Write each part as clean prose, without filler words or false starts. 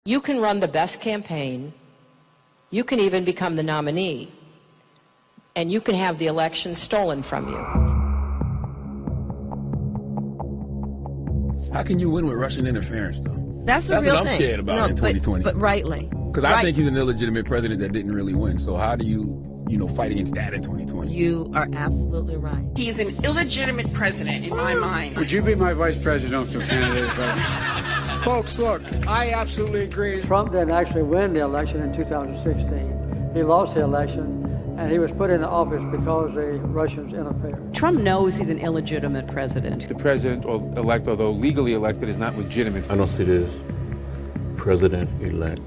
You can run the best campaign, you can even become the nominee, and you can have the election stolen from you. How can you win with Russian interference, though? That's a real thing. That's what I'm scared about in 2020. But rightly. Because I think he's an illegitimate president that didn't really win. So how do you fight against that in 2020? You are absolutely right. He's an illegitimate president in my mind. Would you be my vice presidential candidate? Folks, look, I absolutely agree. Trump didn't actually win the election in 2016. He lost the election, and he was put into office because the Russians interfered. Trump knows he's an illegitimate president. The president-elect, although legally elected, is not legitimate. I don't see this president-elect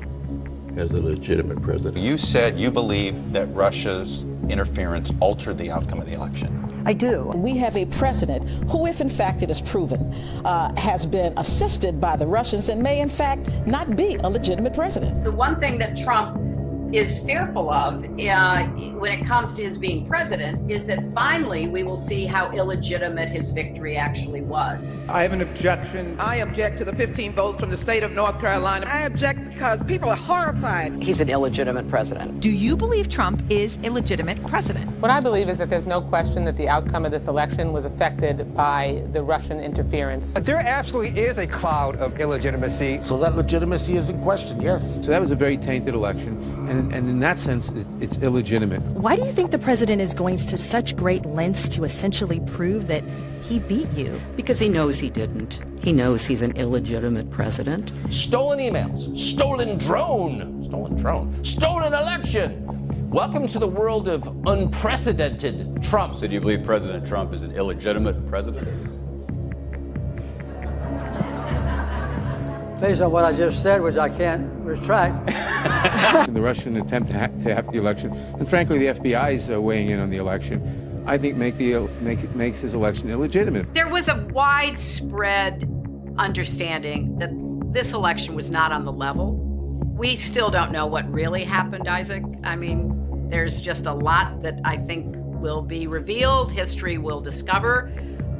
as a legitimate president. You said you believe that Russia's interference altered the outcome of the election. I do. We have a president who, if in fact it is proven, has been assisted by the Russians and may in fact not be a legitimate president. The one thing that Trump is fearful of when it comes to his being president is that finally we will see how illegitimate his victory actually was. I have an objection. I object to the 15 votes from the state of North Carolina. I object because people are horrified. He's an illegitimate president. Do you believe Trump is a legitimate president? What I believe is that there's no question that the outcome of this election was affected by the Russian interference. But there absolutely is a cloud of illegitimacy. So that legitimacy is in question, yes. So that was a very tainted election, and in that sense, it's illegitimate. Why do you think the president is going to such great lengths to essentially prove that he beat you? Because he knows he didn't. He knows he's an illegitimate president. Stolen emails, stolen drone, stolen election. Welcome to the world of unprecedented Trump. So do you believe President Trump is an illegitimate president? Based on what I just said, which I can't retract. The Russian attempt to have the election, and frankly, the FBI is weighing in on the election, I think makes his election illegitimate. There was a widespread understanding that this election was not on the level. We still don't know what really happened, Isaac. I mean, there's just a lot that I think will be revealed, history will discover,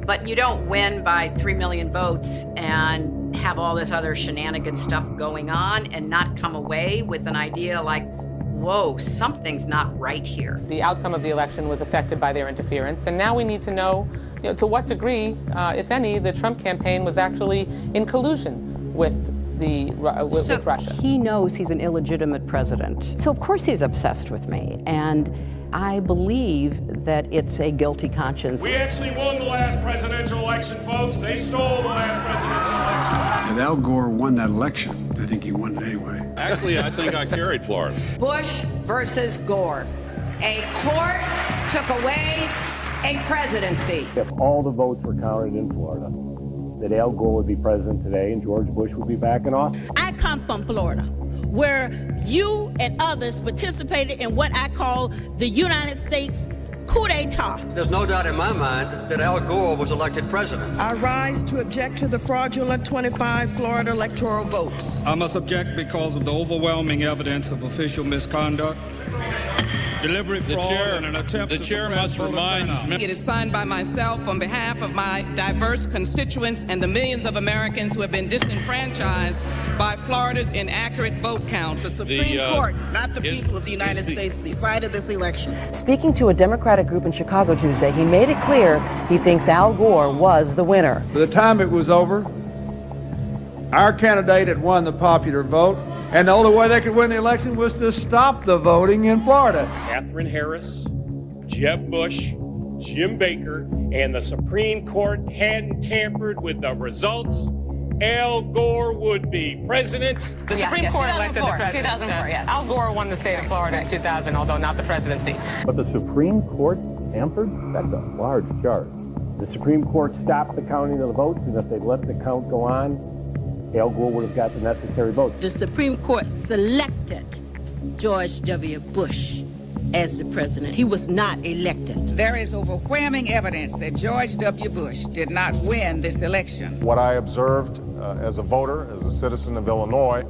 but you don't win by 3 million votes and have all this other shenanigan stuff going on and not come away with an idea like, whoa, something's not right here. The outcome of the election was affected by their interference, and now we need to know, to what degree, if any, the Trump campaign was actually in collusion with with Russia. He knows he's an illegitimate president. So of course he's obsessed with me, and I believe that it's a guilty conscience. We actually won the last presidential election, folks. They stole the last presidential election. And Al Gore won that election. I think he won it anyway. Actually, I think I carried Florida. Bush versus Gore. A court took away a presidency. If all the votes were counted in Florida, that Al Gore would be president today and George Bush would be back in office. I come from Florida, where you and others participated in what I call the United States coup d'etat. There's no doubt in my mind that Al Gore was elected president. I rise to object to the fraudulent 25 Florida electoral votes. I must object because of the overwhelming evidence of official misconduct, deliberate fraud, and an attempt to suppress voter turnout. It is signed by myself on behalf of my diverse constituents and the millions of Americans who have been disenfranchised by Florida's inaccurate vote count. The Supreme Court, not the people of the United States, decided this election. Speaking to a Democratic group in Chicago Tuesday, he made it clear he thinks Al Gore was the winner. By the time it was over, our candidate had won the popular vote, and the only way they could win the election was to stop the voting in Florida. Catherine Harris, Jeb Bush, Jim Baker, and the Supreme Court hadn't tampered with the results, Al Gore would be president. The Supreme Court elected the president. 2004, yes. Al Gore won the state of Florida in 2000, although not the presidency. But the Supreme Court tampered? That's a large charge. The Supreme Court stopped the counting of the votes, and if they'd let the count go on, Al Gore would have got the necessary votes. The Supreme Court selected George W. Bush as the president. He was not elected. There is overwhelming evidence that George W. Bush did not win this election. What I observed as a voter, as a citizen of Illinois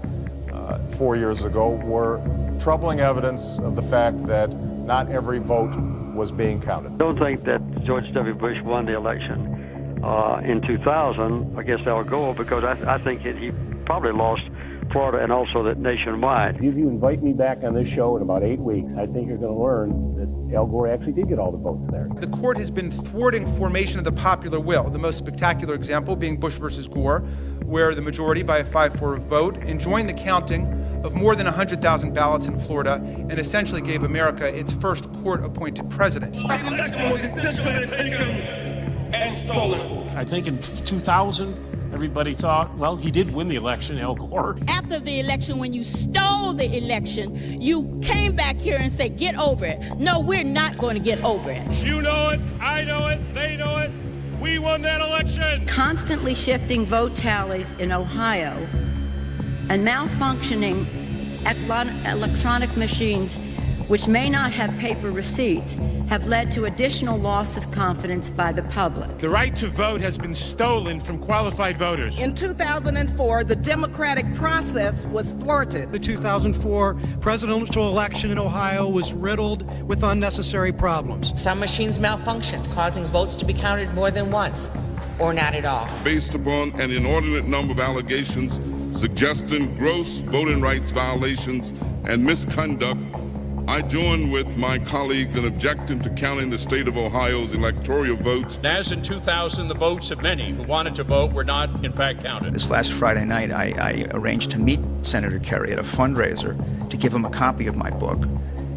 4 years ago, were troubling evidence of the fact that not every vote was being counted. I don't think that George W. Bush won the election in 2000 against Al Gore because I think he probably lost Florida and also that nationwide. If you invite me back on this show in about 8 weeks, I think you're going to learn that Al Gore actually did get all the votes there. The court has been thwarting formation of the popular will, the most spectacular example being Bush versus Gore, where the majority, by a 5-4 vote, enjoined the counting of more than 100,000 ballots in Florida and essentially gave America its first court-appointed president. I think in 2000, everybody thought, well, he did win the election, Al Gore. After the election, when you stole the election, you came back here and said, get over it. No, we're not going to get over it. You know it, I know it, they know it. We won that election. Constantly shifting vote tallies in Ohio and malfunctioning electronic machines which may not have paper receipts have led to additional loss of confidence by the public. The right to vote has been stolen from qualified voters. In 2004, the democratic process was thwarted. The 2004 presidential election in Ohio was riddled with unnecessary problems. Some machines malfunctioned, causing votes to be counted more than once, or not at all. Based upon an inordinate number of allegations suggesting gross voting rights violations and misconduct, I join with my colleagues in objecting to counting the state of Ohio's electoral votes. As in 2000, the votes of many who wanted to vote were not, in fact, counted. This last Friday night, I arranged to meet Senator Kerry at a fundraiser to give him a copy of my book.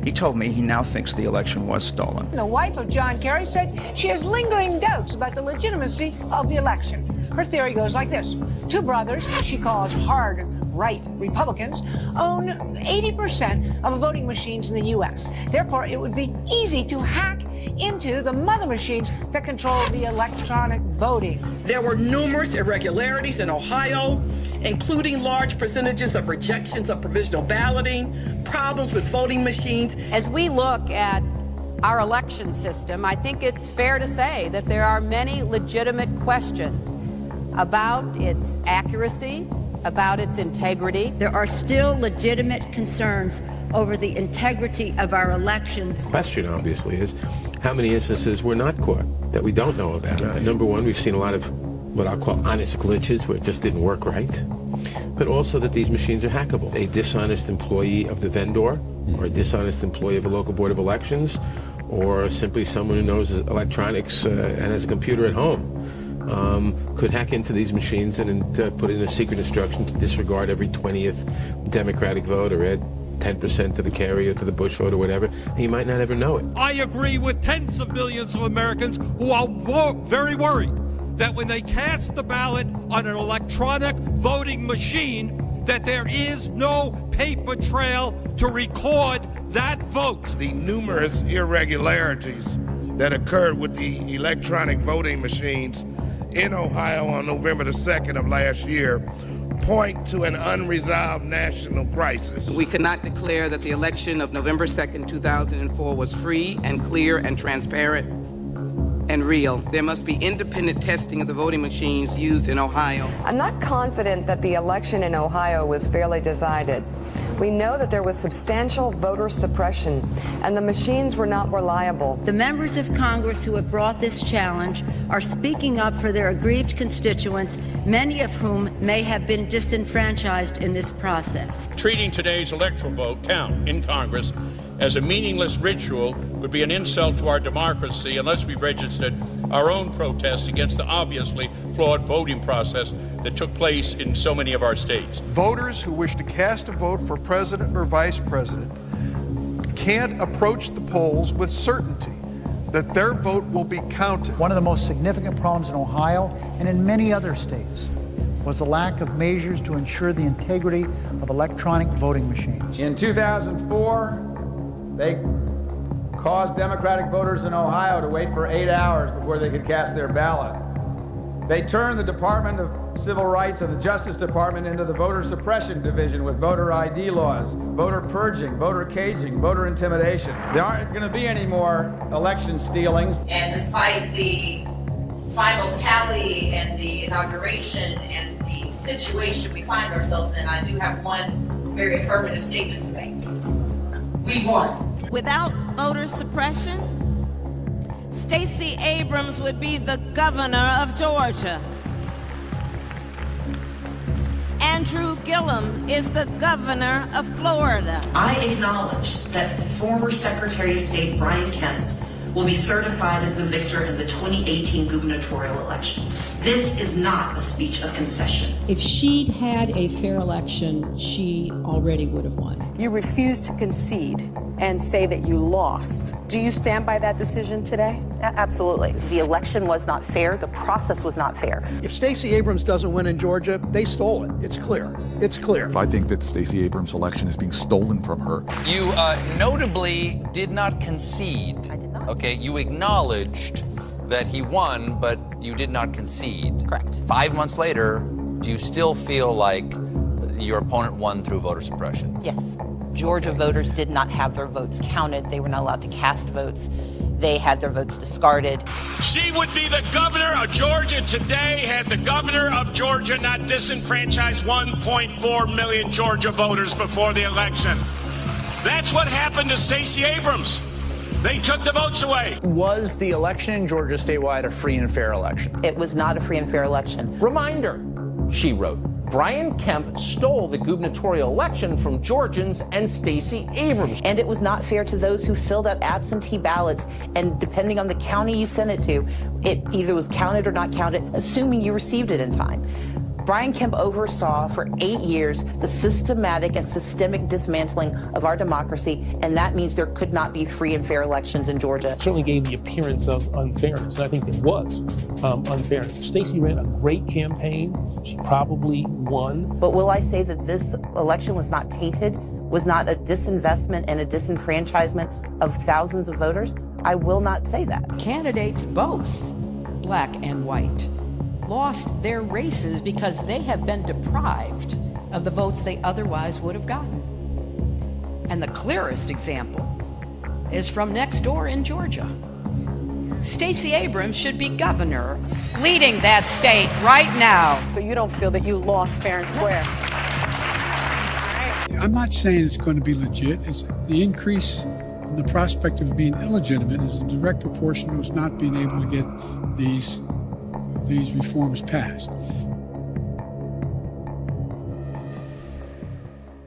He told me he now thinks the election was stolen. The wife of John Kerry said she has lingering doubts about the legitimacy of the election. Her theory goes like this. Two brothers, she calls hard right Republicans, own 80% of the voting machines in the U.S. Therefore, it would be easy to hack into the mother machines that control the electronic voting. There were numerous irregularities in Ohio, including large percentages of rejections of provisional balloting, problems with voting machines. As we look at our election system, I think it's fair to say that there are many legitimate questions about its accuracy, about its integrity. There are still legitimate concerns over the integrity of our elections. The question, obviously, is how many instances were not caught that we don't know about? Number one, we've seen a lot of what I'll call honest glitches where it just didn't work right, but also that these machines are hackable. A dishonest employee of the vendor, or a dishonest employee of a local board of elections, or simply someone who knows electronics and has a computer at home, could hack into these machines and put in a secret instruction to disregard every 20th Democratic vote or add 10% to the carry or to the Bush vote or whatever, and you might not ever know it. I agree with tens of millions of Americans who are very worried that when they cast the ballot on an electronic voting machine, that there is no paper trail to record that vote. The numerous irregularities that occurred with the electronic voting machines in Ohio on November the 2nd of last year point to an unresolved national crisis. We cannot declare that the election of November 2nd, 2004 was free and clear and transparent and real. There must be independent testing of the voting machines used in Ohio. I'm not confident that the election in Ohio was fairly decided. We know that there was substantial voter suppression, and the machines were not reliable. The members of Congress who have brought this challenge are speaking up for their aggrieved constituents, many of whom may have been disenfranchised in this process. Treating today's electoral vote count in Congress as a meaningless ritual would be an insult to our democracy unless we registered our own protest against the obviously flawed voting process that took place in so many of our states. Voters who wish to cast a vote for president or vice president can't approach the polls with certainty that their vote will be counted. One of the most significant problems in Ohio and in many other states was the lack of measures to ensure the integrity of electronic voting machines. In 2004, they caused Democratic voters in Ohio to wait for 8 hours before they could cast their ballot. They turned the Department of Civil Rights and the Justice Department into the voter suppression division with voter ID laws, voter purging, voter caging, voter intimidation. There aren't going to be any more election stealings. And despite the final tally and the inauguration and the situation we find ourselves in, I do have one very affirmative statement to make. We won. Without voter suppression, Stacey Abrams would be the governor of Georgia. And Andrew Gillum is the governor of Florida. I acknowledge that former Secretary of State Brian Kemp will be certified as the victor in the 2018 gubernatorial election. This is not a speech of concession. If she'd had a fair election, she already would have won. You refused to concede and say that you lost. Do you stand by that decision today? Absolutely. The election was not fair. The process was not fair. If Stacey Abrams doesn't win in Georgia, they stole it. It's clear. It's clear. I think that Stacey Abrams' election is being stolen from her. You notably did not concede. I did not. Okay, you acknowledged that he won, but you did not concede. Correct. 5 months later, do you still feel like your opponent won through voter suppression? Yes. Georgia voters did not have their votes counted. They were not allowed to cast votes. They had their votes discarded. She would be the governor of Georgia today had the governor of Georgia not disenfranchised 1.4 million Georgia voters before the election. That's what happened to Stacey Abrams. They took the votes away. Was the election in Georgia statewide a free and fair election? It was not a free and fair election. Reminder, she wrote, Brian Kemp stole the gubernatorial election from Georgians and Stacey Abrams. And it was not fair to those who filled out absentee ballots, and depending on the county you sent it to, it either was counted or not counted, assuming you received it in time. Brian Kemp oversaw for 8 years the systematic and systemic dismantling of our democracy, and that means there could not be free and fair elections in Georgia. It certainly gave the appearance of unfairness, and I think there was unfairness. Stacey ran a great campaign. She probably won. But will I say that this election was not tainted, was not a disinvestment and a disenfranchisement of thousands of voters? I will not say that. Candidates, both black and white, lost their races because they have been deprived of the votes they otherwise would have gotten. And the clearest example is from next door in Georgia. Stacey Abrams should be governor, leading that state right now. So you don't feel that you lost fair and square? I'm not saying it's going to be legit. It's the increase in the prospect of being illegitimate is a direct proportion to us not being able to get these reforms passed.